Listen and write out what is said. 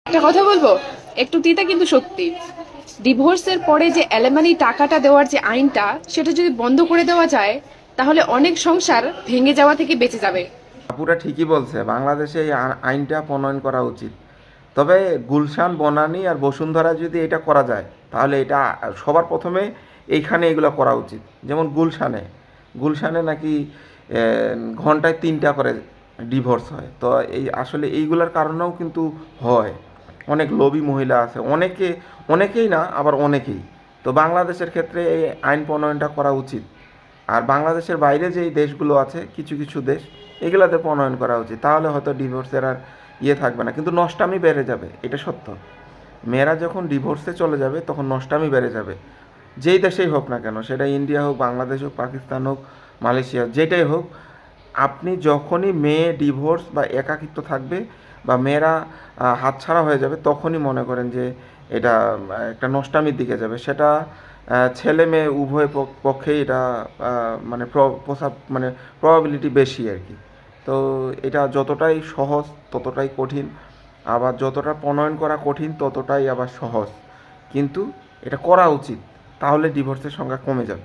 একটা কথা বলবো, একটু তিতা কিন্তু সত্যি। ডিভোর্সের পরে যে অ্যালিমনি টাকাটা দেওয়ার যে আইনটা, সেটা যদি বন্ধ করে দেওয়া যায়, তাহলে অনেক সংসার ভেঙে যাওয়া থেকে বেঁচে যাবে। আপুরা ঠিকই বলছে, বাংলাদেশে এই আইনটা প্রণয়ন করা উচিত। তবে গুলশান, বনানী আর বসুন্ধরা যদি এটা করা যায়, তাহলে এটা সবার প্রথমে এইখানে এগুলো করা উচিত। যেমন গুলশানে নাকি ঘন্টায় 3টা করে ডিভোর্স হয়। তো এই আসলে এইগুলোর কারণেও কিন্তু হয়। অনেক লোভী মহিলা আছে, অনেকেই না, আবার অনেকেই। তো বাংলাদেশের ক্ষেত্রে এই আইন প্রণয়নটা করা উচিত। আর বাংলাদেশের বাইরে যেই দেশগুলো আছে, কিছু কিছু দেশ, এগুলাতে প্রণয়ন করা উচিত। তাহলে হয়তো ডিভোর্সের আর থাকবে না, কিন্তু নষ্টামি বেড়ে যাবে, এটা সত্য। মেয়েরা যখন ডিভোর্সে চলে যাবে তখন নষ্টামি বেড়ে যাবে, যেই দেশেই হোক না কেন, সেটা ইন্ডিয়া হোক, বাংলাদেশ হোক, পাকিস্তান হোক, মালয়েশিয়া, যেটাই হোক। আপনি যখনই মেয়ে ডিভোর্স বা একাকিত্ব থাকবে, বা মেয়েরা হাতছাড়া হয়ে যাবে, তখনই মনে করেন যে এটা একটা নষ্টামির দিকে যাবে। সেটা ছেলে মেয়ে উভয় পক্ষেই এটা মানে মানে প্রবাবিলিটি বেশি আর কি। তো এটা যতটাই সহজ ততটাই কঠিন, আবার যতটা প্রণয়ন করা কঠিন ততটাই আবার সহজ। কিন্তু এটা করা উচিত, তাহলে ডিভোর্সের সংখ্যা কমে যাবে।